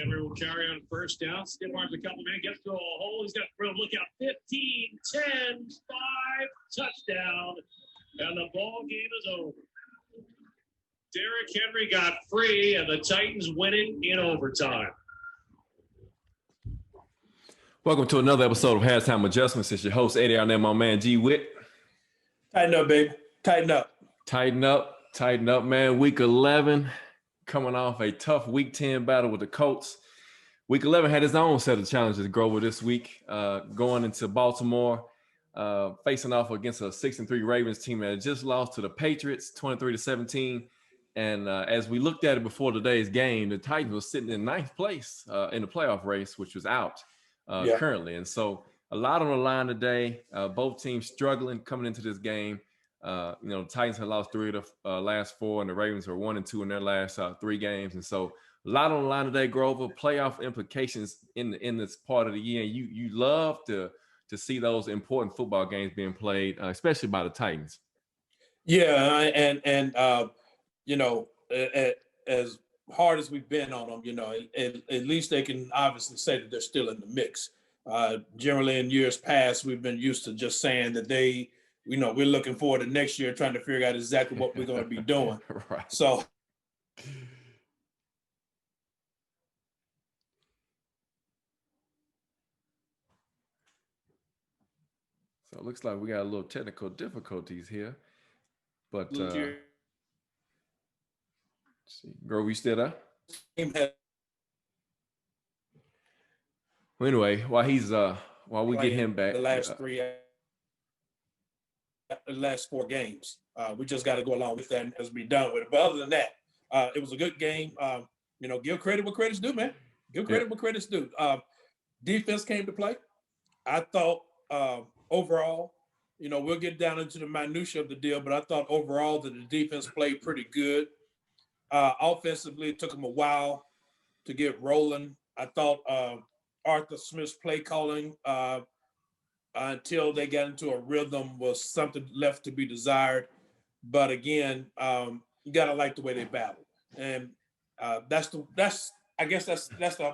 Henry will carry on first down. Skip arms a couple minutes, gets to a hole. He's got a look out. 15, 10, 5, touchdown. And the ball game is over. Derrick Henry got free, and the Titans winning in overtime. Welcome to another episode of Halftime Adjustments. It's your host, Eddie Arnett, my man, G. Witt. Tighten up, baby. Tighten up. Tighten up, man. Week 11, coming off a tough Week 10 battle with the Colts. Week 11 had its own set of challenges, Grover, this week, going into Baltimore, facing off against a 6-3 Ravens team that had just lost to the Patriots, 23-17. And as we looked at it before today's game, the Titans were sitting in ninth place in the playoff race, which was out currently. And so a lot on the line today. Both teams struggling coming into this game. The Titans had lost 3 of the last 4, and the Ravens are 1-2 in their last 3 games. And so a lot on the line today, Grover. Playoff implications in this part of the year. You love to see those important football games being played, especially by the Titans. Yeah, and as hard as we've been on them, at least they can obviously say that they're still in the mix. Generally, in years past, we've been used to just saying that we're looking forward to next year, trying to figure out exactly what we're going to be doing. Right. So it looks like we got a little technical difficulties here. But let's see. Grover, you still there? Well, anyway, while we get him back, the last 4 games, we just got to go along with that and just be done with it. But other than that, it was a good game. Give credit what credit's due, man. Give credit what credit's due. Defense came to play. I thought overall, we'll get down into the minutia of the deal, but I thought overall that the defense played pretty good. Offensively, it took them a while to get rolling. I thought Arthur Smith's play calling until they got into a rhythm was something left to be desired. But again, you gotta like the way they battled, and that's the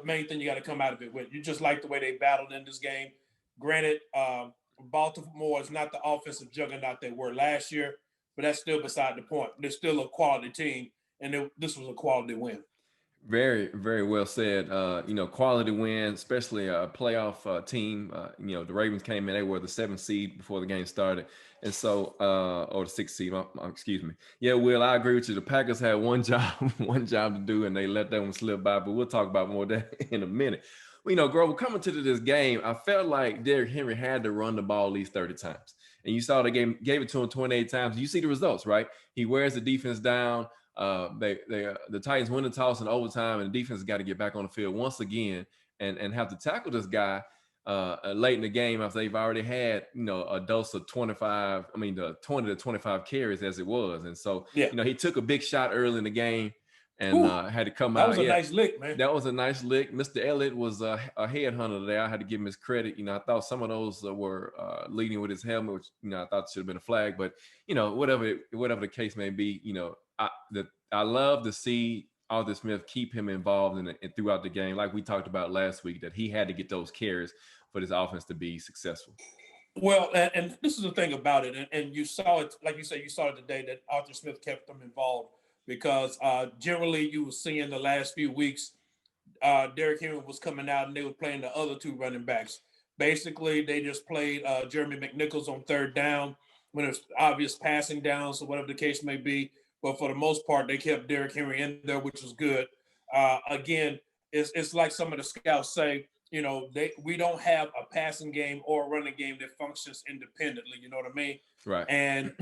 main thing you got to come out of it with. You just like the way they battled in this game. Granted, Baltimore is not the offensive juggernaut they were last year, but that's still beside the point. They're still a quality team, and this was a quality win. Very, very well said. Quality win, especially a playoff team. The Ravens came in; they were the 7th seed before the game started, and so or the 6th seed. Excuse me. Yeah, Will, I agree with you. The Packers had one job to do, and they let that one slip by. But we'll talk about more of that in a minute. Grover, coming to this game, I felt like Derrick Henry had to run the ball at least 30 times, and you saw the game gave it to him 28 times. You see the results, right? He wears the defense down. The Titans win the toss in overtime, and the defense has got to get back on the field once again and have to tackle this guy late in the game after they've already had a dose of 20 to 25 carries as it was. And so he took a big shot early in the game and had to come out. That was a nice lick, man. That was a nice lick. Mr. Elliott was a headhunter there. I had to give him his credit. I thought some of those were leading with his helmet, which I thought should have been a flag. But whatever the case may be, I love to see Arthur Smith keep him involved in throughout the game, like we talked about last week, that he had to get those carries for this offense to be successful. Well, and this is the thing about it, and you saw it, like you said, you saw it today that Arthur Smith kept them involved because generally you were seeing the last few weeks, Derrick Henry was coming out and they were playing the other 2 running backs. Basically, they just played Jeremy McNichols on 3rd down when it was obvious passing downs or whatever the case may be. But for the most part, they kept Derrick Henry in there, which was good. Again, it's like some of the scouts say, we don't have a passing game or a running game that functions independently. You know what I mean? Right. And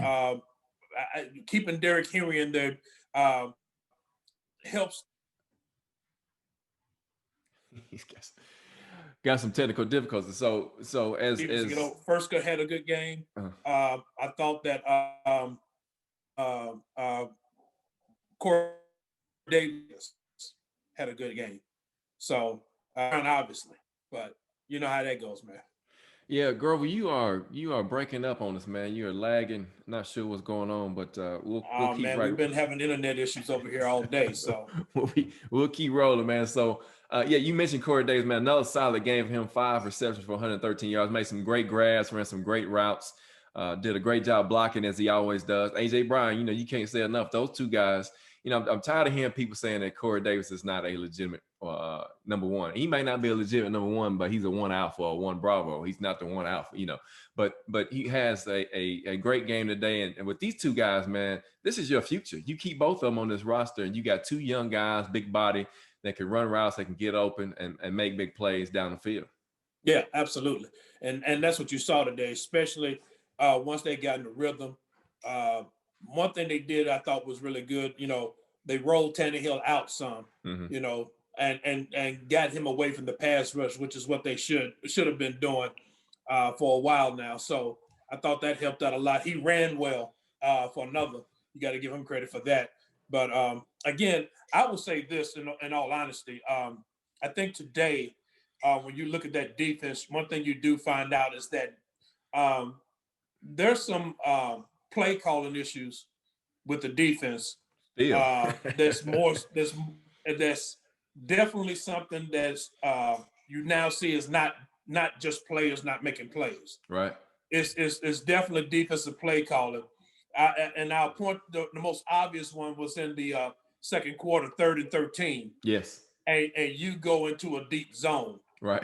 keeping Derrick Henry in there helps. He's got some technical difficulties. So as First had a good game. I thought that Corey Davis had a good game. So, obviously, but you know how that goes, man. Yeah, Grover, you are breaking up on us, man. You are lagging. Not sure what's going on, but we'll Oh keep man, right. we've been having internet issues over here all day. So we'll keep rolling, man. So yeah, you mentioned Corey Davis, man. Another solid game for him. 5 receptions for 113 yards. Made some great grabs, ran some great routes. Did a great job blocking as he always does. AJ Brown, you can't say enough. Those two guys. I'm tired of hearing people saying that Corey Davis is not a legitimate number one. He may not be a legitimate number one, but he's a one alpha or one bravo. He's not the one alpha. But he has a great game today. And with these two guys, man, this is your future. You keep both of them on this roster, and you got two young guys, big body, that can run routes, that can get open and make big plays down the field. yeah, absolutely. And that's what you saw today, especially once they got in the rhythm. Uh, One thing they did I thought was really good. They rolled Tannehill out some. Mm-hmm. And got him away from the pass rush, which is what they should have been doing for a while now. So I thought that helped out a lot. He ran well for another. You got to give him credit for that. But again, I will say this in all honesty. I think today, when you look at that defense, one thing you do find out is that there's some play calling issues with the defense. Still. That's definitely something that's you now see is not just players not making plays. Right. It's definitely defensive play calling. And I'll point the most obvious one was in the second quarter, 3rd and 13. Yes. And you go into a deep zone. Right.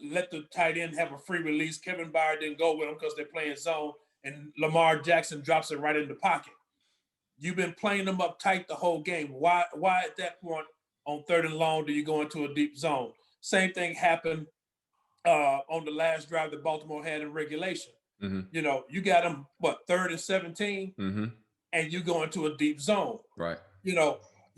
Let the tight end have a free release. Kevin Byard didn't go with him because they're playing zone, and Lamar Jackson drops it right in the pocket. You've been playing them up tight the whole game. Why at that point on 3rd and long do you go into a deep zone? Same thing happened on the last drive that Baltimore had in regulation. Mm-hmm. You got them, 3rd and 17, mm-hmm. and you go into a deep zone. Right. You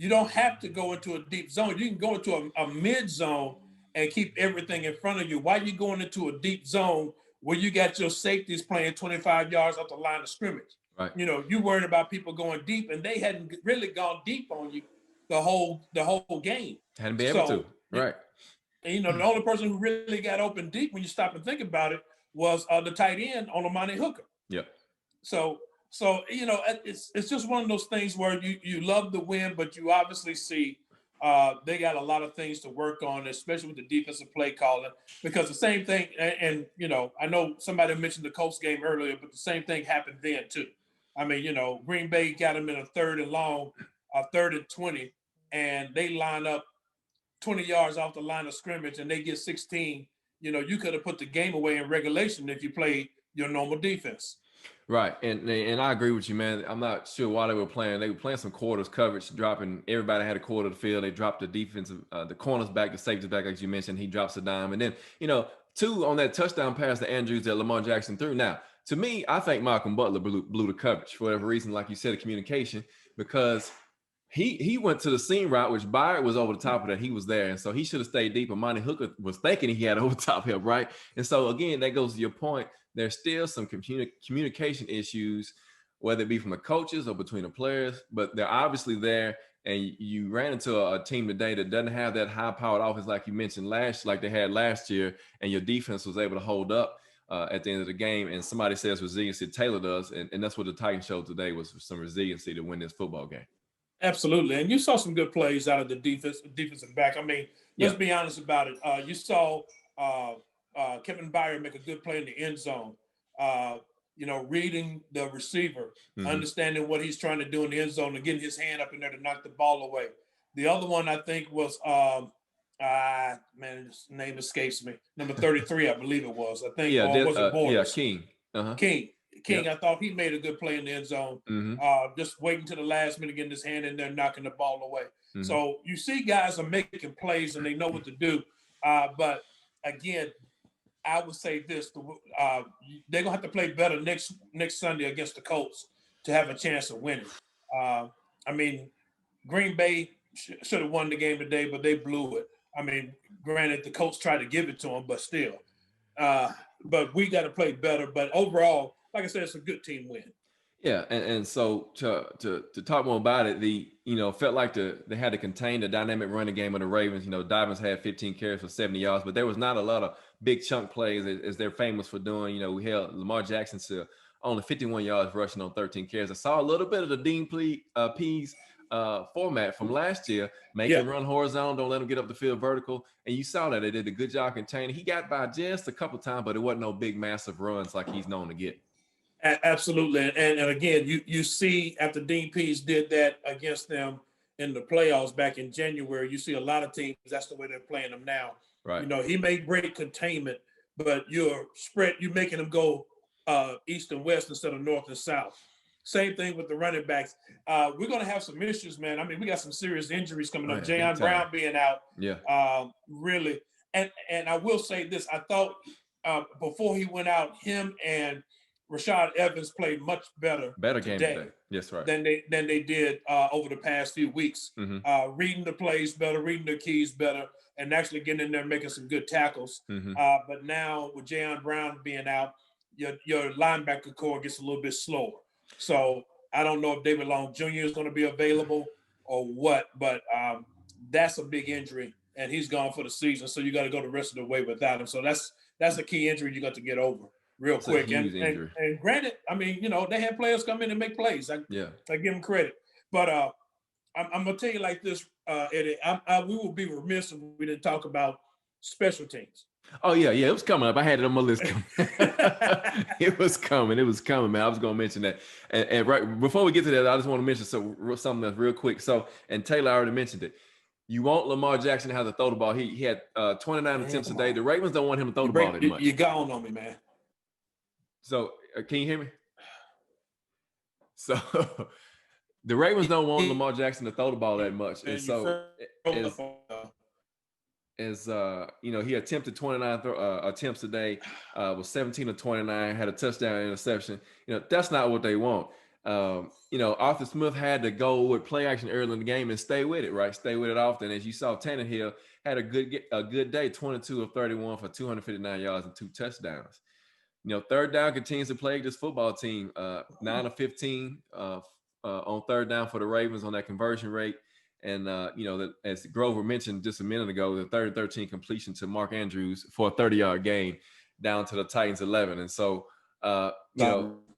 don't have to go into a deep zone. You can go into a mid zone and keep everything in front of you. Why are you going into a deep zone where you got your safeties playing 25 yards off the line of scrimmage? Right. You worried about people going deep, and they hadn't really gone deep on you the whole game. Hadn't been able to. Right. And the only person who really got open deep when you stop and think about it was the tight end on Amani Hooker. Yep. So it's just one of those things where you love the win, but you obviously see they got a lot of things to work on, especially with the defensive play calling, because the same thing, and I know somebody mentioned the Colts game earlier, but the same thing happened then too. I mean, Green Bay got them in a 3rd and long, 3rd and 20, and they line up 20 yards off the line of scrimmage, and they get 16. You could have put the game away in regulation if you played your normal defense. Right, and I agree with you, man. I'm not sure why they were playing. They were playing some quarters coverage, dropping. Everybody had a quarter of the field. They dropped the defensive, the corners back, the safeties back, like you mentioned. He drops a dime, and then 2 on that touchdown pass to Andrews that Lamar Jackson threw. Now, to me, I think Malcolm Butler blew the coverage for whatever reason, like you said, the communication, because he went to the seam route, which Byard was over the top of that. He was there, and so he should have stayed deep. Amani Hooker was thinking he had over top help, right? And so again, that goes to your point. There's still some communication issues, whether it be from the coaches or between the players, but they're obviously there. And you ran into a team today that doesn't have that high-powered offense like you mentioned like they had last year, and your defense was able to hold up at the end of the game. And somebody says resiliency, Taylor does, and that's what the Titans showed today, was some resiliency to win this football game. Absolutely, and you saw some good plays out of the defensive back. I mean, let's be honest about it. You saw Kevin Byard make a good play in the end zone. Reading the receiver, understanding what he's trying to do in the end zone and getting his hand up in there to knock the ball away. The other one I think was, his name escapes me. Number 33, I believe it was. I think, was it Boyce? Yeah, King. Uh-huh. King. Yep. I thought he made a good play in the end zone. Just waiting to the last minute, getting his hand in there, knocking the ball away. So you see guys are making plays and they know what to do. But again, I would say this: they're gonna have to play better next Sunday against the Colts to have a chance of winning. I mean, Green Bay should have won the game today, but they blew it. I mean, granted, the Colts tried to give it to them, but still. But we got to play better. But overall, like I said, it's a good team win. Yeah, and so to talk more about it, felt like they had to contain the dynamic running game of the Ravens. Dobbins had 15 carries for 70 yards, but there was not a lot of big chunk plays as they're famous for doing. We held Lamar Jackson to only 51 yards rushing on 13 carries. I saw a little bit of the Dean Pease format from last year, make Yeah. him run horizontal, don't let him get up the field vertical, and you saw that they did a good job containing. He got by just a couple times, but it wasn't no big massive runs like he's known to get. Absolutely. And again, you see after Dean Pease did that against them in the playoffs back in January, you see a lot of teams, that's the way they're playing them now. Right. He made great containment, but you're making them go east and west instead of north and south. Same thing with the running backs. We're going to have some issues, man. I mean, we got some serious injuries coming up. Yeah, Jayon Brown being out. Yeah. Really. And I will say this. I thought before he went out, him and Rashad Evans played much better game today. Yes, right. Than they did over the past few weeks. Mm-hmm. Reading the plays better, reading the keys better, and actually getting in there and making some good tackles. Mm-hmm. But now with Jayon Brown being out, your linebacker core gets a little bit slower. So I don't know if David Long Jr. is going to be available or what, but that's a big injury, and he's gone for the season. So you got to go the rest of the way without him. So that's a key injury you got to get over real quick. And granted, I mean, they have players come in and make plays. I give them credit. But I'm going to tell you like this, Eddie, we will be remiss if we didn't talk about special teams. Oh, yeah, it was coming up. I had it on my list. It was coming, man. I was going to mention that. And right before we get to that, I just want to mention something that's real quick. So, and Taylor already mentioned it. You want Lamar Jackson to have to throw the ball. He had 29 attempts a day. The Ravens don't want him to throw the ball that much. You're gone on me, man. So, can you hear me? So, the Ravens don't want Lamar Jackson to throw the ball that much. And so, he attempted 29 attempts a day, was 17 of 29, had a touchdown interception. That's not what they want. Arthur Smith had to go with play action early in the game and stay with it, right? Stay with it often. As you saw, Tannehill had a good day, 22 of 31 for 259 yards and 2 touchdowns. Third down continues to plague this football team. 9 of 15 on third down for the Ravens on that conversion rate. And, as Grover mentioned just a minute ago, the 3rd and 13 completion to Mark Andrews for a 30-yard gain down to the Titans 11. And so,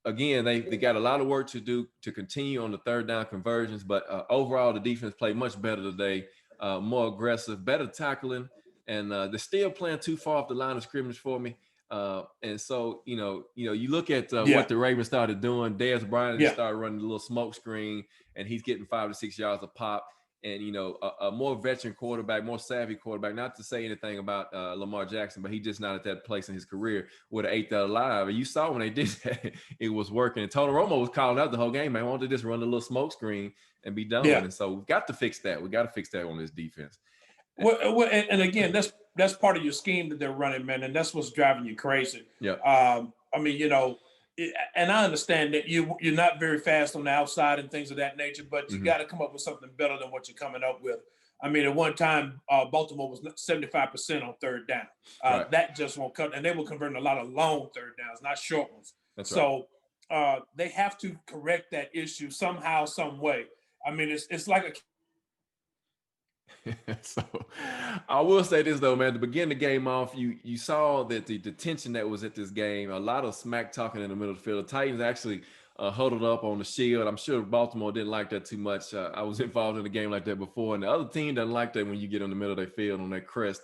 again, they got a lot of work to do to continue on the third down conversions. But overall, the defense played much better today, more aggressive, better tackling. And they're still playing too far off the line of scrimmage for me. And so, you look at what the Ravens started doing. Dez Bryant started running a little smoke screen, and he's getting 5 to 6 yards a pop. And, a more veteran quarterback, more savvy quarterback, not to say anything about Lamar Jackson, but he's just not at that place in his career with an 8th out alive. And you saw when they did that, it was working. And Tony Romo was calling out the whole game, man, why don't they just run a little smoke screen and be done? And so we've got to fix that. We got to fix that on this defense. Well, and again, that's part of your scheme that they're running, man, and that's what's driving you crazy. Yeah. I mean, and I understand that you're not very fast on the outside and things of that nature, but you got to come up with something better than what you're coming up with. I mean, at one time, Baltimore was 75% on third down. Right. That just won't cut, and they were converting a lot of long third downs, not short ones. That's right. So they have to correct that issue somehow, some way. I mean, it's like a. So I will say this though, man, to begin the game off, you saw that the tension that was at this game, a lot of smack talking in the middle of the field. The Titans actually huddled up on the shield. I'm sure Baltimore didn't like that too much. I was involved in a game like that before, and the other team doesn't like that when you get in the middle of their field on their crest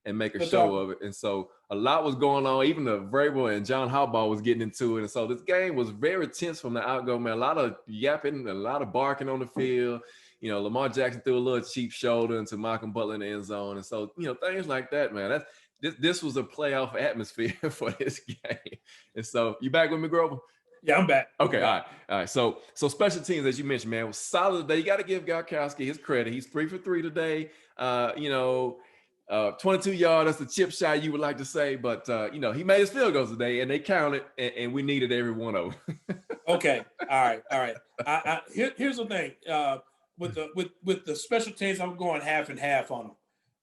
and make a show of it. And so a lot was going on. Even the Vrabel and John Harbaugh was getting into it. And so this game was very tense from the outgo, man. A lot of yapping, a lot of barking on the field. Lamar Jackson threw a little cheap shoulder into Malcolm Butler in the end zone. And so, things like that, man. This was a playoff atmosphere for this game. And so, you back with me, Grover? Yeah, I'm back. Okay, all right. So special teams, as you mentioned, man, was solid today. You got to give Gostkowski his credit. He's 3 for 3 today. 22 yards, that's the chip shot you would like to say. But, he made his field goals today, and they counted, and we needed every one of them. Okay, all right. Here's the thing. With the special teams, I'm going half and half on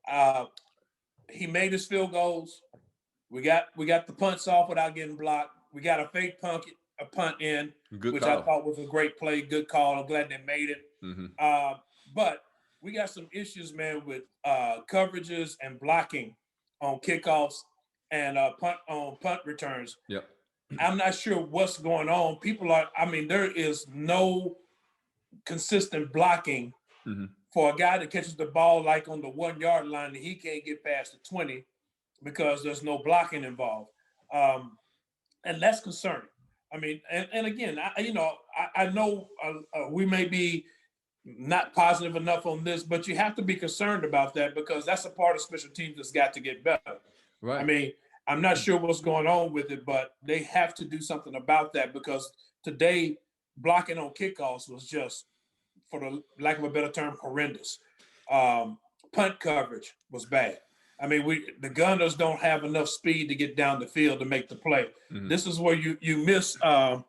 him. He made his field goals. We got the punts off without getting blocked. We got a fake punt a punt in, Good which call. I thought was a great play. Good call. I'm glad they made it. But we got some issues, man, with coverages and blocking on kickoffs and punt returns. Yep. I'm not sure what's going on. There is no consistent blocking for a guy that catches the ball like on the 1 yard line and he can't get past the 20 because there's no blocking involved. And that's concerning. I mean, and again, I know we may be not positive enough on this, but you have to be concerned about that because that's a part of special teams that's got to get better. Right. I mean, I'm not sure what's going on with it, but they have to do something about that because today blocking on kickoffs was just, for the lack of a better term, horrendous. Punt coverage was bad. I mean, the Gunners don't have enough speed to get down the field to make the play. This is where you miss Dane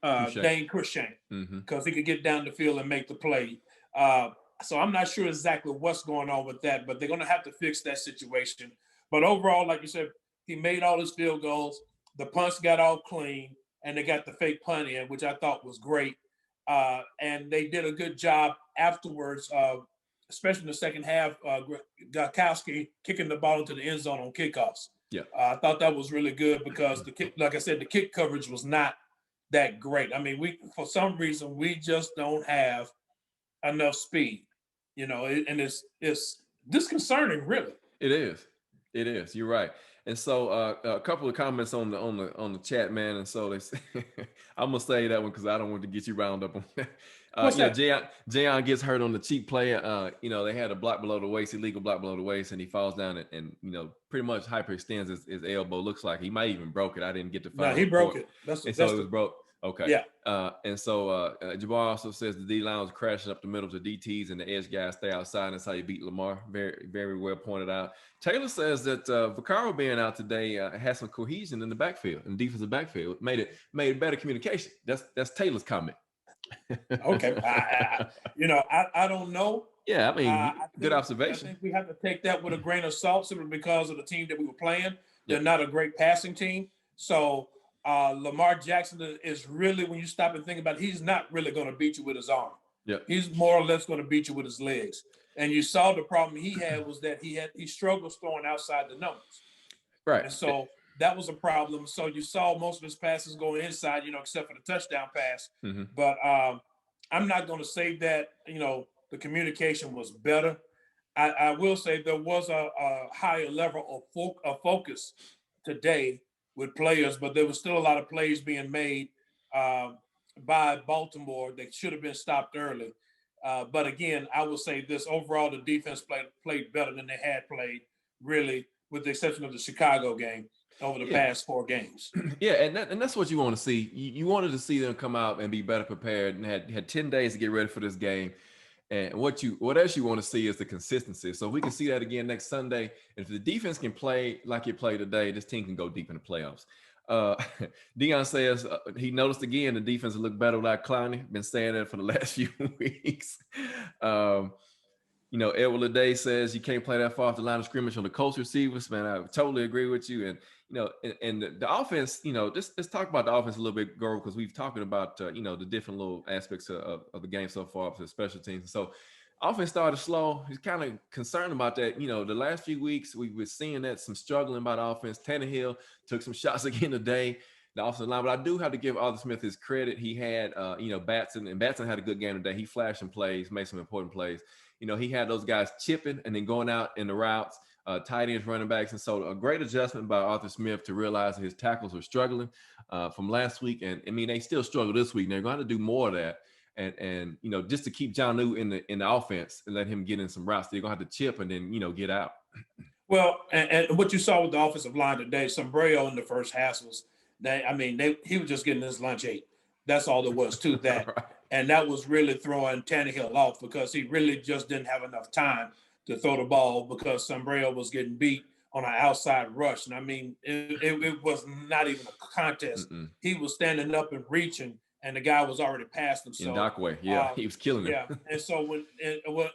Cruikshank because he could get down the field and make the play. So I'm not sure exactly what's going on with that, but they're going to have to fix that situation. But overall, like you said, he made all his field goals. The punts got all clean, and they got the fake punt in, which I thought was great. And they did a good job afterwards, especially in the second half, Gakowski kicking the ball into the end zone on kickoffs. Yeah. I thought that was really good because like I said, the kick coverage was not that great. I mean, for some reason, we just don't have enough speed, and it's disconcerting, really. It is. You're right. And so a couple of comments on the chat, man. And so I'm gonna say that one because I don't want to get you round up on that. Jayon gets hurt on the cheap play. They had a block below the waist, illegal block below the waist, and he falls down and pretty much hyperextends his elbow. Looks like he might even broke it. I didn't get to find. No, he broke it. It was broke. Okay. Yeah. And so Jabbar also says the D line was crashing up the middle to DTs and the edge guys stay outside. And that's how you beat Lamar. Very, very well pointed out. Taylor says that Vaccaro being out today has some cohesion in the backfield, in the defensive backfield. Made it better communication. That's Taylor's comment. Okay. I don't know. Yeah, I mean, good observation. I think we have to take that with a grain of salt simply because of the team that we were playing. They're not a great passing team. So Lamar Jackson is really, when you stop and think about it, he's not really going to beat you with his arm. Yep. He's more or less going to beat you with his legs. And you saw the problem he had was that he struggles throwing outside the numbers. Right. And so that was a problem. So you saw most of his passes going inside, except for the touchdown pass. But I'm not going to say that, the communication was better. I will say there was a higher level of focus today with players, but there was still a lot of plays being made by Baltimore that should have been stopped early. But again, I will say this: overall, the defense played better than they had played, really, with the exception of the Chicago game over the past 4 games. Yeah, and that's what you want to see. You wanted to see them come out and be better prepared, and had 10 days to get ready for this game. And what else you want to see is the consistency. So we can see that again next Sunday. And if the defense can play like it played today, this team can go deep in the playoffs. Dion says he noticed again the defense looked better without Clowney. Been saying that for the last few weeks. Edward Leday says you can't play that far off the line of scrimmage on the coast receivers. Man, I totally agree with you. And and the offense, let's talk about the offense a little bit, Goro, because we've talked about the different little aspects of the game so far for the special teams. So offense started slow. He's kind of concerned about that. The last few weeks we were seeing that some struggling about offense. Tannehill took some shots again today, the offensive line. But I do have to give Arthur Smith his credit. He had Batson, and Batson had a good game today. He flashed some plays, made some important plays. He had those guys chipping and then going out in the routes, tight ends, running backs. And so a great adjustment by Arthur Smith to realize that his tackles were struggling from last week. And I mean, they still struggle this week. And they're going to do more of that. And just to keep John New in the offense and let him get in some routes, they're going to have to chip and then, get out. Well, and what you saw with the offensive line today, Sombrero in the first half he was just getting his lunch ate. That's all there was to that. Right. And that was really throwing Tannehill off because he really just didn't have enough time to throw the ball because Sombrero was getting beat on an outside rush. And I mean, it was not even a contest. He was standing up and reaching, and the guy was already past him. So, in Dockway, he was killing him. Yeah, and so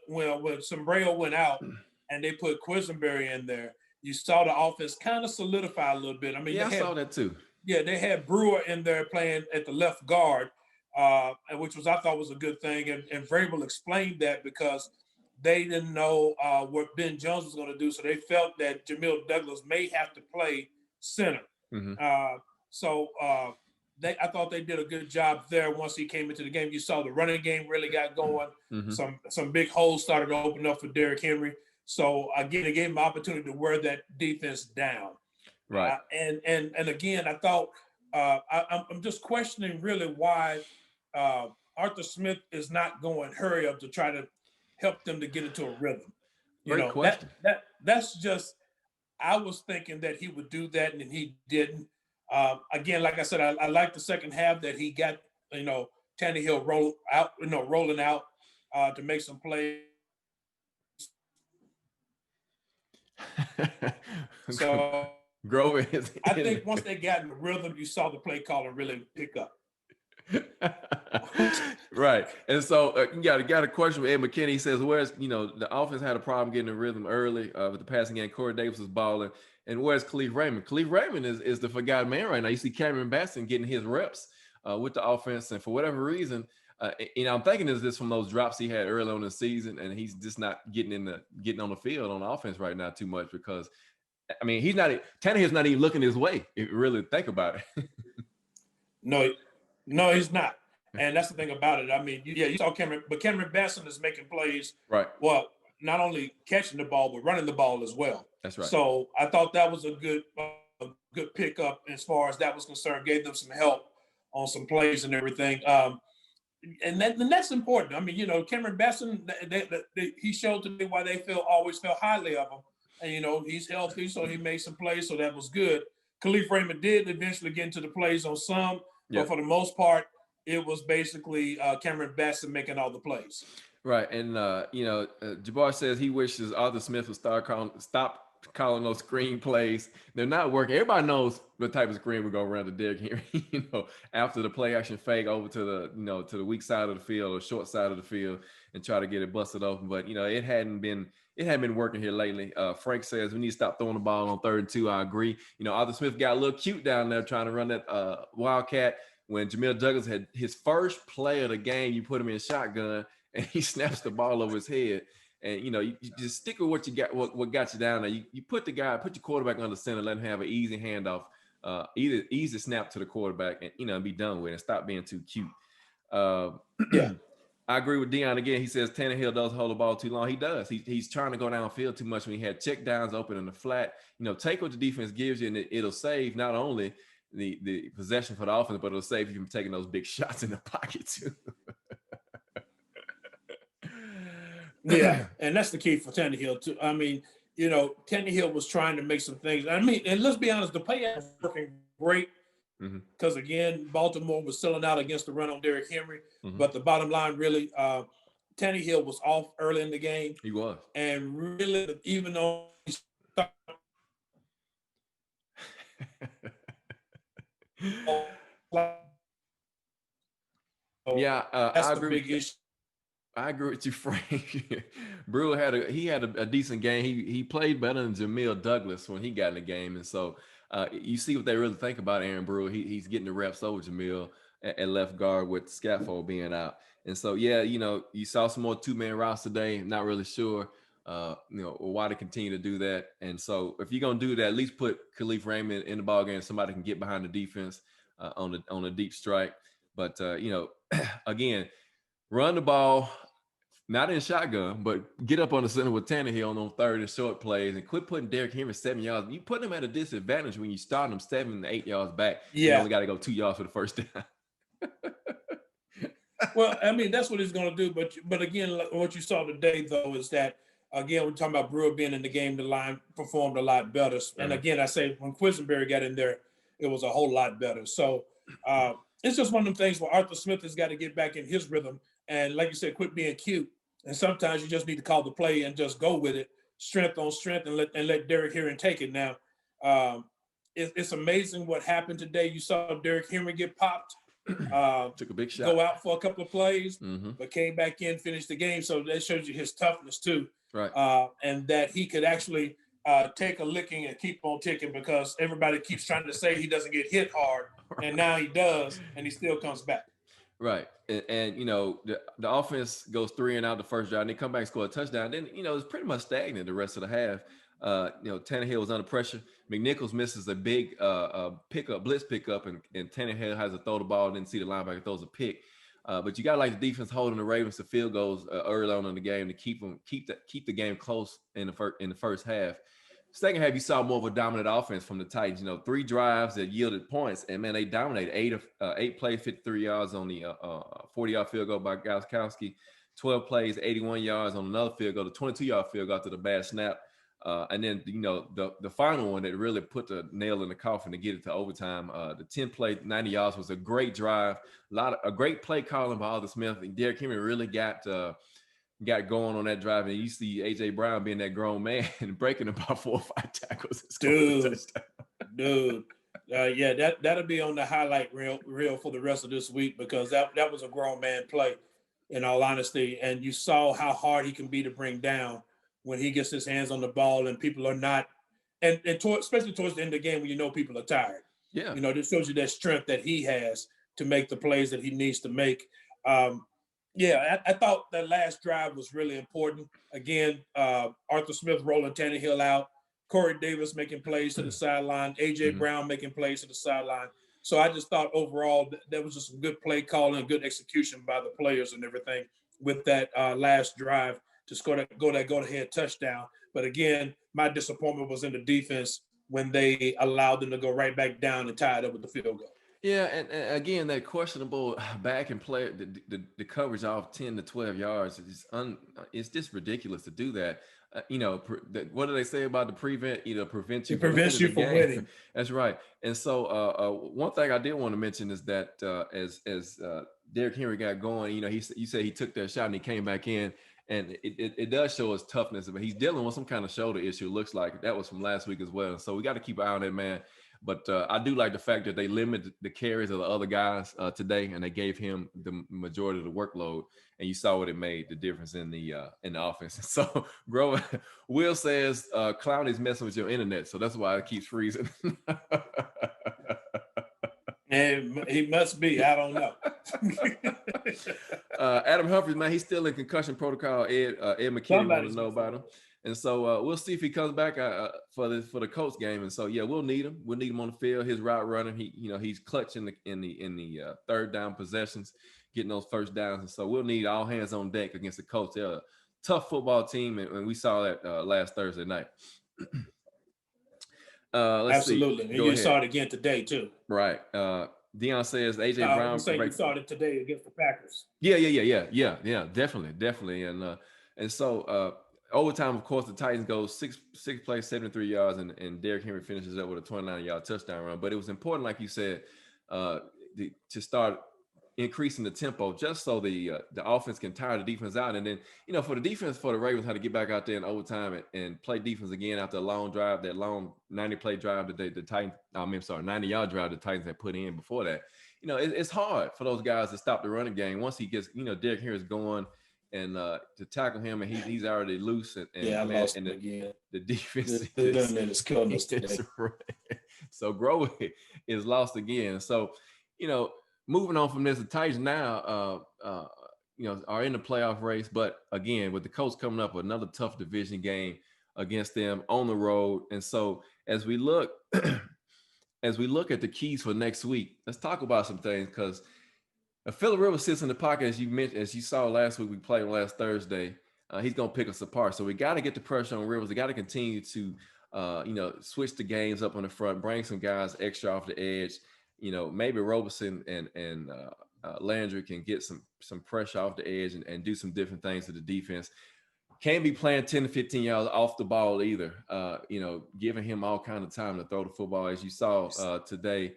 when Sombrero went out and they put Quisenberry in there, you saw the offense kind of solidify a little bit. I mean, I saw that too. they had Brewer in there playing at the left guard, which I thought was a good thing. And Vrabel explained that because they didn't know what Ben Jones was going to do, so they felt that Jamil Douglas may have to play center. Mm-hmm. I thought they did a good job there. Once he came into the game, you saw the running game really got going. Mm-hmm. Some big holes started to open up for Derrick Henry. So again, it gave him opportunity to wear that defense down. Right. And again, I thought I'm just questioning really why Arthur Smith is not going hurry up to try to help them to get into a rhythm. Great question. That's just, I was thinking that he would do that and he didn't. Again, like I said, I like the second half that he got, Tannehill rolling out to make some plays. So Grover is I think once they got in the rhythm, you saw the play calling really pick up. Right. And so you got a question with Ed McKinney. He says, where's, the offense had a problem getting the rhythm early with the passing game. Corey Davis was balling. And where's Khalif Raymond? Khalif Raymond is the forgotten man right now. You see Cameron Basson getting his reps with the offense. And for whatever reason, I'm thinking is this from those drops he had early on in the season, and he's just not getting on the field on offense right now too much because, Tannehill's not even looking his way, if you really think about it. No, he's not. And that's the thing about it. I mean, you saw Cameron, but Cameron Basson is making plays. Right. Well, not only catching the ball, but running the ball as well. That's right. So I thought that was a good pickup as far as that was concerned. Gave them some help on some plays and everything. And that's important. I mean, Cameron Basson, he showed to me why they always felt highly of him. And, he's healthy, so he made some plays, so that was good. Khalif Raymond did eventually get into the plays on some, but for the most part, it was basically Cameron Basson making all the plays. Right. And, Jabbar says he wishes Arthur Smith would stop calling those screen plays. They're not working. Everybody knows what type of screen we're going to run to Derrick Henry, after the play action fake over to the weak side of the field or short side of the field and try to get it busted open. But, it hadn't been working here lately. Frank says we need to stop throwing the ball on 3rd and 2. I agree. Arthur Smith got a little cute down there trying to run that Wildcat when Jamil Douglas had his first play of the game. You put him in shotgun and he snaps the ball over his head. And, you just stick with what you got, what got you down there. You put your quarterback on the center, let him have an easy handoff, easy snap to the quarterback and, be done with it and stop being too cute. Yeah. I agree with Dion again. He says Tannehill does hold the ball too long. He does. He's trying to go downfield too much when he had check downs open in the flat. Take what the defense gives you, and it'll save not only the possession for the offense, but it'll save you from taking those big shots in the pocket too. Yeah, and that's the key for Tannehill too. I mean, Tannehill was trying to make some things. I mean, and let's be honest, the play was working great because again, Baltimore was selling out against the run on Derrick Henry. But the bottom line, really, Tannehill was off early in the game. He was, and really, even though he started, that's I the agree. big issue. I agree with you, Frank. Brewer had a decent game. He played better than Jamil Douglas when he got in the game, and so you see what they really think about Aaron Brewer. He's getting the reps over Jamil at left guard with Scaffold being out, and so you saw some more 2-man routes today. Not really sure, why to continue to do that. And so if you're gonna do that, at least put Khalif Raymond in the ball game. Somebody can get behind the defense on a deep strike. But again. Run the ball, not in shotgun, but get up on the center with Tannehill on 3rd and short plays and quit putting Derrick Henry 7 yards. You put him at a disadvantage when you start him 7 to 8 yards back. Yeah. You only got to go 2 yards for the first down. Well, I mean, that's what he's going to do. But again, what you saw today, though, is that, again, we're talking about Brewer being in the game, the line performed a lot better. And again, I say when Quisenberry got in there, it was a whole lot better. So it's just one of them things where Arthur Smith has got to get back in his rhythm. And like you said, quit being cute. And sometimes you just need to call the play and just go with it, strength on strength, and let Derrick Henry take it. Now, it's amazing what happened today. You saw Derrick Henry get popped, took a big shot, go out for a couple of plays, but came back in, finished the game. So that shows you his toughness too, right? And that he could actually take a licking and keep on ticking because everybody keeps trying to say he doesn't get hit hard, and now he does, and he still comes back. Right. And the offense goes 3 and out the first drive, and they come back and score a touchdown. Then, it's pretty much stagnant the rest of the half. Tannehill was under pressure. McNichols misses a big blitz pickup, and Tannehill has to throw the ball and then see the linebacker throws a pick. But you got to like the defense holding the Ravens to field goals early on in the game to keep the game close in the first half. Second half, you saw more of a dominant offense from the Titans. 3 drives that yielded points, and man, they dominated. 8 plays, 53 yards on the 40-yard field goal by Gostkowski. 12 plays, 81 yards on another field goal. The 22-yard field goal after the bad snap, and then the final one that really put the nail in the coffin to get it to overtime. The 10-play, 90 yards was a great drive. A great play calling by Arthur Smith. And Derrick Henry really got going on that drive, and you see A.J. Brown being that grown man and breaking about 4 or 5 tackles. Dude. Yeah, that'll be on the highlight reel for the rest of this week because that was a grown man play, in all honesty. And you saw how hard he can be to bring down when he gets his hands on the ball and people are not, especially towards the end of the game when people are tired. Yeah. This shows you that strength that he has to make the plays that he needs to make. I thought that last drive was really important. Again, Arthur Smith rolling Tannehill out, Corey Davis making plays to the sideline, A.J. Brown making plays to the sideline. So I just thought overall that was just some good play calling and good execution by the players and everything with that last drive to score that go-ahead touchdown. But again, my disappointment was in the defense when they allowed them to go right back down and tie it up with the field goal. Yeah, and again, that questionable back and play, the coverage off 10 to 12 yards it's just ridiculous to do that. What do they say about the prevent? Prevents you from winning. That's right. And so one thing I did want to mention is that as Derrick Henry got going, you said he took that shot and he came back in, and it does show his toughness, but he's dealing with some kind of shoulder issue. It looks like that was from last week as well. So we got to keep an eye on that man. But I do like the fact that they limited the carries of the other guys today, and they gave him the majority of the workload. And you saw what it made, the difference in the offense. So, Will says, Clowney's messing with your internet, so that's why it keeps freezing. And he must be. I don't know. Adam Humphries, man, he's still in concussion protocol. Ed McKinney wanted to know about him. And so we'll see if he comes back for the Colts game. And so we'll need him. We'll need him on the field. His route running, he's clutch in the third down possessions, getting those first downs. And so we'll need all hands on deck against the Colts. They're a tough football team, and we saw that last Thursday night. Absolutely, and you saw it again today too. Right. Dion says AJ Brown. You saw it today against the Packers. Yeah. Definitely. And so. Overtime, of course, the Titans go six plays, 73 yards, and Derrick Henry finishes up with a 29-yard touchdown run. But it was important, like you said, to start increasing the tempo just so the offense can tire the defense out. And then, for the defense, for the Ravens, had to get back out there in overtime and play defense again after a long drive, that long 90-play drive that the Titans, 90-yard drive the Titans had put in before that. It's hard for those guys to stop the running game. Once he gets, Derrick Henry's going, and to tackle him, and he's already loose. The defense is killing us today. Right. So Grover is lost again. So, moving on from this, the Titans now, are in the playoff race. But again, with the Colts coming up with another tough division game against them on the road. And so as we look at the keys for next week, let's talk about some things, because Phillip Rivers sits in the pocket, as you mentioned, as you saw last week. We played last Thursday. He's going to pick us apart. So we got to get the pressure on Rivers. We got to continue to, switch the games up on the front, bring some guys extra off the edge. Maybe Roberson and Landry can get some pressure off the edge and do some different things to the defense. Can't be playing 10 to 15 yards off the ball either. Giving him all kind of time to throw the football. As you saw today,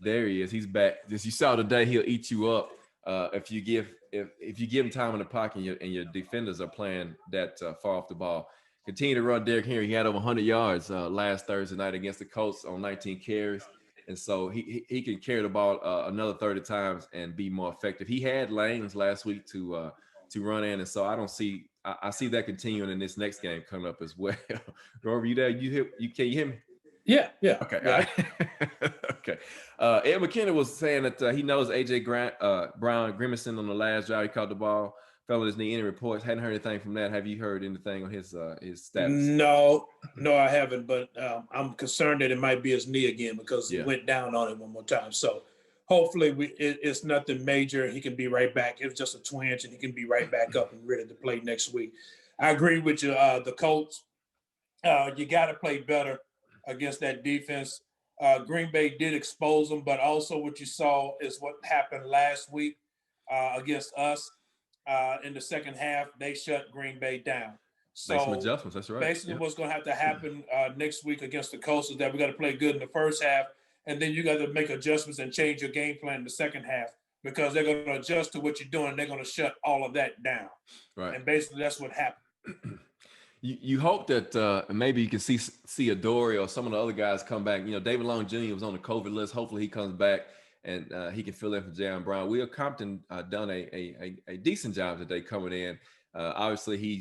there he is. He's back. As you saw today, he'll eat you up if you give him time in the pocket and your defenders are playing that far off the ball. Continue to run Derrick Henry. He had over 100 yards last Thursday night against the Colts on 19 carries. And so he can carry the ball another 30 times and be more effective. He had lanes last week to run in, and so I don't see I see that continuing in this next game coming up as well. Rover, you there? Can you hear me? Yeah. Okay. Yeah. Okay. Ed McKenna was saying that he knows AJ Brown Grimacing on the last drive. He caught the ball, fell on his knee. Any reports? Hadn't heard anything from that. Have you heard anything on his status? No, I haven't. But I'm concerned that it might be his knee again because he went down on it one more time. So hopefully it's nothing major. He can be right back. It's just a twinge, and he can be right back up and ready to play next week. I agree with you. The Colts, you got to play better against that defense. Green Bay did expose them, but also what you saw is what happened last week against us in the second half. They shut Green Bay down. So make some adjustments. That's right. Basically, what's going to have to happen next week against the Colts is that we got to play good in the first half, and then you got to make adjustments and change your game plan in the second half because they're going to adjust to what you're doing. They're going to shut all of that down. Right. And basically, that's what happened. You hope that maybe you can see Adoree or some of the other guys come back. David Long Jr. was on the COVID list. Hopefully he comes back and he can fill in for Jaron Brown. Will Compton done a decent job today coming in. Obviously he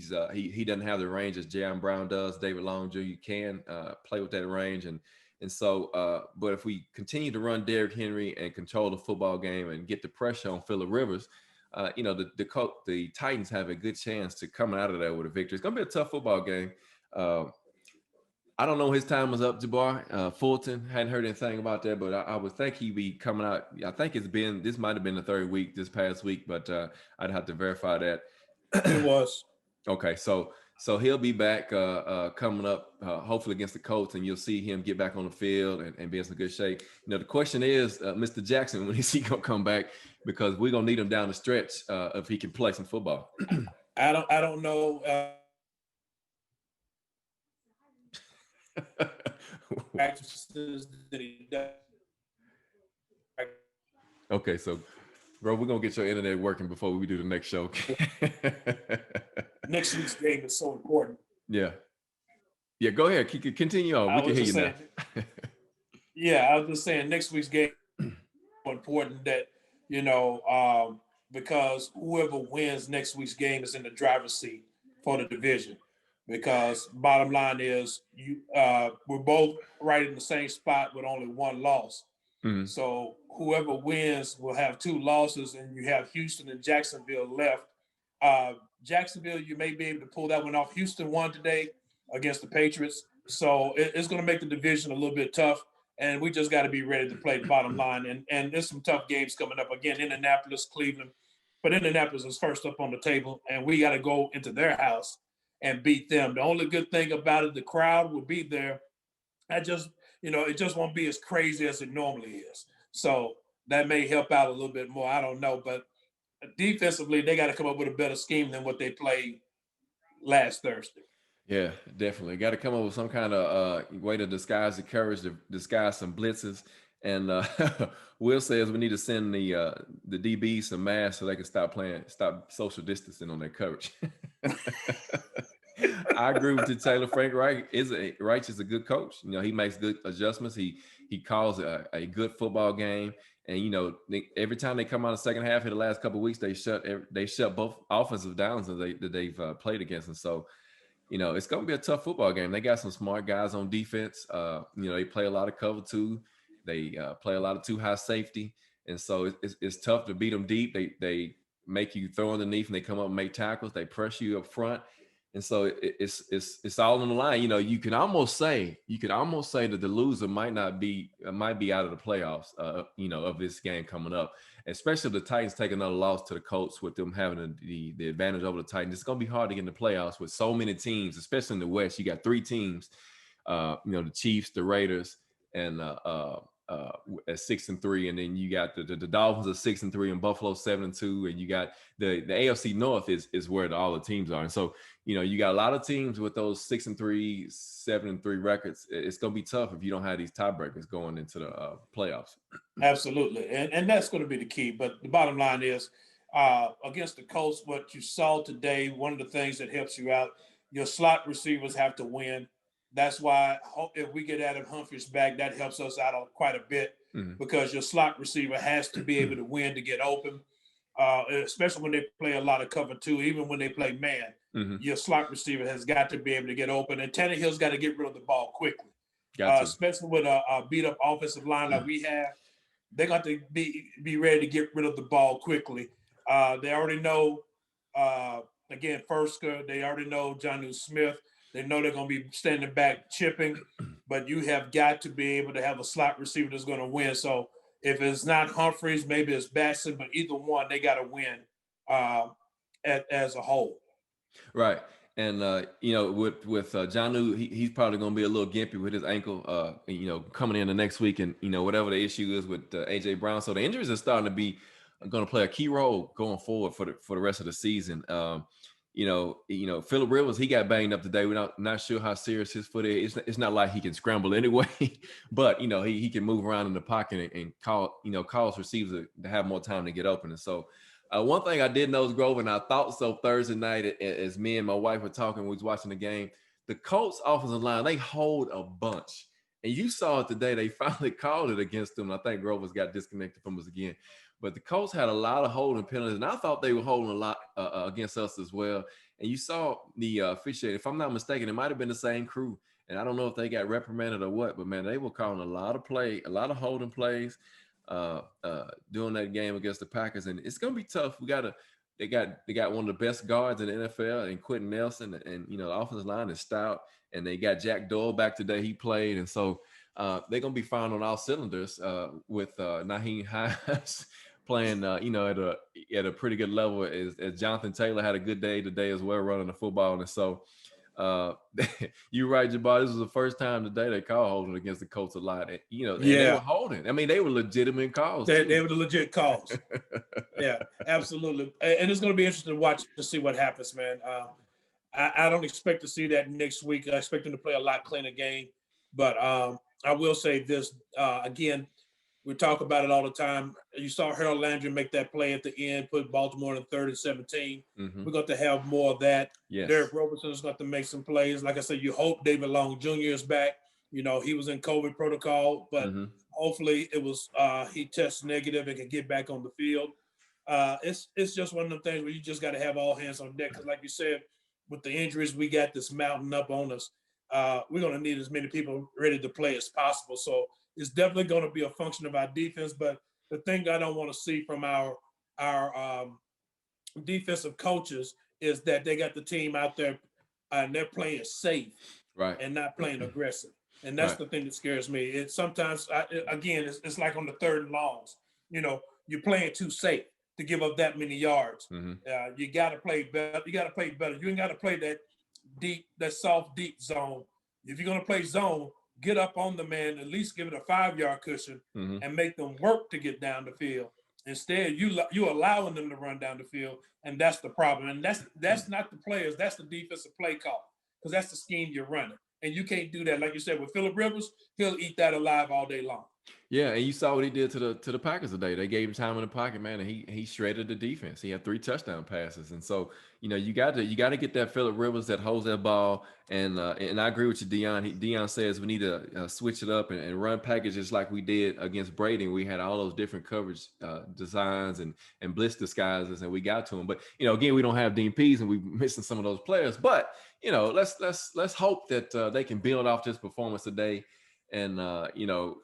doesn't have the range as Jaron Brown does. David Long Jr. can play with that range and so but if we continue to run Derrick Henry and control the football game and get the pressure on Phillip Rivers, the Titans have a good chance to come out of there with a victory. It's gonna be a tough football game. I don't know his time was up, Jabbar. Fulton, hadn't heard anything about that, but I would think he'd be coming out. I think this might have been the third week this past week, but I'd have to verify that. It was. Okay, so he'll be back coming up, hopefully against the Colts, and you'll see him get back on the field and be in some good shape. The question is, Mr. Jackson, when is he gonna come back? Because we're gonna need him down the stretch if he can play some football. I don't know. Okay, so bro, we're gonna get your internet working before we do the next show. Next week's game is so important. Yeah, go ahead. Continue on. We can hear you now. Yeah, I was just saying next week's game is so important that because whoever wins next week's game is in the driver's seat for the division. Because bottom line is we're both right in the same spot with only one loss. Mm-hmm. So whoever wins will have two losses, and you have Houston and Jacksonville left. Jacksonville, you may be able to pull that one off. Houston won today against the Patriots. So it's going to make the division a little bit tough, and we just got to be ready to play the bottom line. And there's some tough games coming up. Again, Indianapolis, Cleveland. But Indianapolis is first up on the table, and we got to go into their house and beat them. The only good thing about it, the crowd will be there. It just won't be as crazy as it normally is. So that may help out a little bit more. I don't know. But defensively, they got to come up with a better scheme than what they played last Thursday. Yeah, definitely. Got to come up with some kind of way to disguise the coverage, to disguise some blitzes. And Will says we need to send the DBs some masks so they can stop social distancing on their coverage. I agree with you, Taylor. Frank Reich is a good coach. He makes good adjustments. He calls a good football game. And every time they come out of the second half in the last couple of weeks, they shut both offensive downs that they've played against. And so, it's going to be a tough football game. They got some smart guys on defense. They play a lot of cover two. They play a lot of too high safety, and so it's tough to beat them deep. They make you throw underneath, and they come up and make tackles. They press you up front, and so it's all on the line. You can almost say that the loser might be out of the playoffs. Of this game coming up, especially if the Titans take another loss to the Colts with them having the advantage over the Titans. It's going to be hard to get in the playoffs with so many teams, especially in the West. You got three teams, the Chiefs, the Raiders, and at 6-3, and then you got the Dolphins at 6-3 and Buffalo 7-2, and you got the AFC North is where all the teams are. And so you got a lot of teams with those 6-3, 7-3 records. It's gonna be tough if you don't have these tiebreakers going into the playoffs. Absolutely, and that's going to be the key. But the bottom line is against the Colts, what you saw today, one of the things that helps you out, your slot receivers have to win. That's why if we get Adam Humphries back, that helps us out quite a bit because your slot receiver has to be able to win to get open. especially when they play a lot of cover two, even when they play man. Your slot receiver has got to be able to get open, and Tannehill's got to get rid of the ball quickly. Especially with a beat up offensive line like we have, they got to be ready to get rid of the ball quickly. They already know, again, Fursker. They already know Jonnu Smith. They know they're going to be standing back chipping, but you have got to be able to have a slot receiver that's going to win. So if it's not Humphreys, maybe it's Batson, but either one, they got to win as a whole. Right. And, with Jonnu, he's probably going to be a little gimpy with his ankle, coming in the next week and, whatever the issue is with A.J. Brown. So the injuries are starting to be going to play a key role going forward for the rest of the season. Phillip Rivers, he got banged up today. We're not sure how serious his foot is. It's not like he can scramble anyway, but, he can move around in the pocket and cause receivers to have more time to get open. And so, one thing I did notice, Grove, and I thought so Thursday night as me and my wife were talking, we was watching the game, the Colts offensive line, they hold a bunch. And you saw it today. They finally called it against them. I think Grover's got disconnected from us again. But the Colts had a lot of holding penalties, and I thought they were holding a lot against us as well. And you saw the officiating. If I'm not mistaken, it might have been the same crew. And I don't know if they got reprimanded or what, but, man, they were calling a lot of holding plays. Doing that game against the Packers, and it's gonna be tough. They got one of the best guards in the NFL, and Quentin Nelson, and the offensive line is stout, and they got Jack Doyle back today. He played, and so they're gonna be firing on all cylinders with Naheem Hines playing, at a pretty good level. As Jonathan Taylor had a good day today as well, running the football, and so. You're right, Jabbar. This was the first time today they called holding against the Colts a lot. And, they were holding. I mean, they were legitimate calls. They were the legit calls. Yeah, absolutely. And it's going to be interesting to watch to see what happens, man. I don't expect to see that next week. I expect them to play a lot cleaner game. But I will say this, again, we talk about it all the time. You saw Harold Landry make that play at the end, put Baltimore in 3rd and 17. We're going to have more of that. Yes. Derrick Robertson is going to make some plays. Like I said, you hope David Long Jr. is back. He was in COVID protocol, but hopefully it was he tests negative and can get back on the field. It's just one of the things where you just got to have all hands on deck. Because like you said, with the injuries, we got this mountain up on us. We're going to need as many people ready to play as possible. So it's definitely going to be a function of our defense. But the thing I don't want to see from our defensive coaches is that they got the team out there and they're playing safe, right, and not playing aggressive. And that's the thing that scares me. It's sometimes, it's like on the 3rd and longs. You're playing too safe to give up that many yards. You got to play better. You ain't got to play that deep, that soft, deep zone. If you're going to play zone, get up on the man, at least give it a 5-yard cushion and make them work to get down the field. Instead, you allowing them to run down the field, and that's the problem. And that's not the players, that's the defensive play call, because that's the scheme you're running. And you can't do that. Like you said, with Phillip Rivers, he'll eat that alive all day long. Yeah, and you saw what he did to the Packers today. They gave him time in the pocket, man, and he shredded the defense. He had 3 touchdown passes, and so you got to get that Phillip Rivers that holds that ball. And I agree with you, Deion. Deion says we need to switch it up and run packages like we did against Brady. We had all those different coverage designs and blitz disguises, and we got to him. But again, we don't have DPs, and we're missing some of those players. But let's hope that they can build off this performance today. And,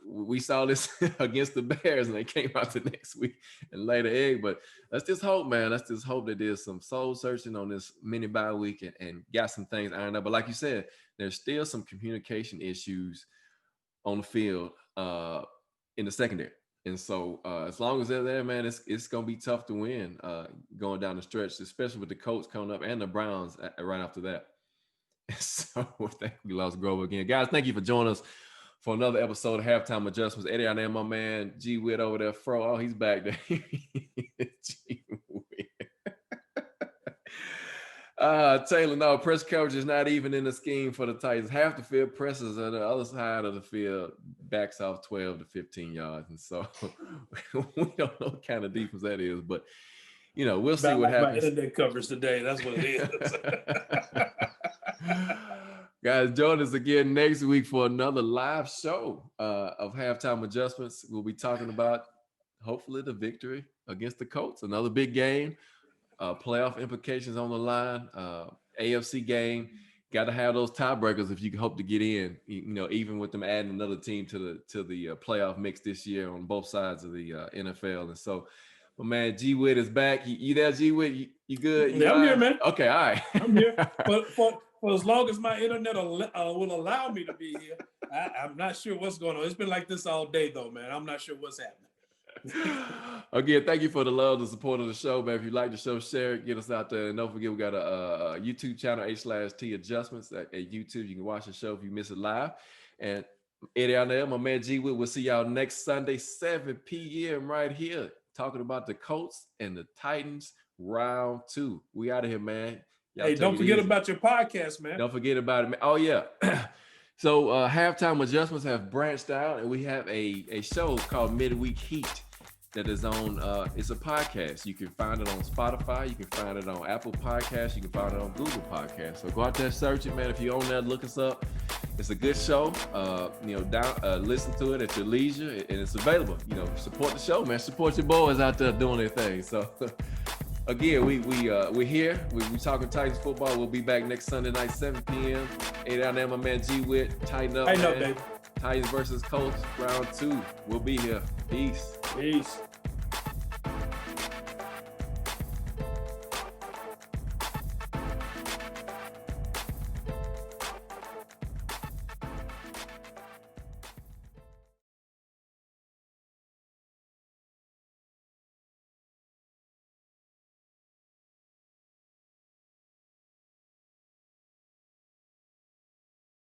we saw this against the Bears, and they came out the next week and laid an egg. But let's just hope, man. Let's just hope that there's some soul searching on this mini bye week and got some things ironed up. But like you said, there's still some communication issues on the field in the secondary. And so as long as they're there, man, it's going to be tough to win going down the stretch, especially with the Colts coming up and the Browns right after that. So I think we lost Grover again. Guys, thank you for joining us for another episode of Halftime Adjustments. Eddie, I am my man, G Witt over there. Oh, he's back there. G Witt. Taylor, no, press coverage is not even in the scheme for the Titans. Half the field presses on the other side of the field, backs off 12 to 15 yards. And so we don't know what kind of defense that is, but, we'll see what happens. My internet coverage today, that's what it is. Guys, join us again next week for another live show of Halftime Adjustments. We'll be talking about hopefully the victory against the Colts. Another big game, playoff implications on the line, AFC game. Got to have those tiebreakers if you hope to get in. Even with them adding another team to the playoff mix this year on both sides of the NFL. And so, my man G Witt is back. You there, G Witt? You good? Yeah, I'm here, man. Okay, all right. I'm here. But for as long as my internet will allow me to be here, I'm not sure what's going on. It's been like this all day, though, man. I'm not sure what's happening. Again, thank you for the love, the support of the show, man. If you like the show, share it, get us out there. And don't forget, we got a YouTube channel, H/T Adjustments at YouTube. You can watch the show if you miss it live. And Eddie out there, my man G Witt, we'll see y'all next Sunday, 7 p.m. right here, talking about the Colts and the Titans round 2. We out of here, man. Y'all hey, don't forget about your podcast, man. Don't forget about it, man. Oh, yeah. So Halftime Adjustments have branched out, and we have a show called Midweek Heat that is on, it's a podcast. You can find it on Spotify. You can find it on Apple Podcasts. You can find it on Google Podcasts. So go out there, search it, man. If you're on there, look us up. It's a good show. Listen to it at your leisure, and it's available. Support the show, man. Support your boys out there doing their thing. So again, we're here. We talking Titans football. We'll be back next Sunday night, 7 p.m. Hey, down there, my man G Witt. Tighten up, man. Baby. Titans versus Colts, round 2. We'll be here. Peace. Peace.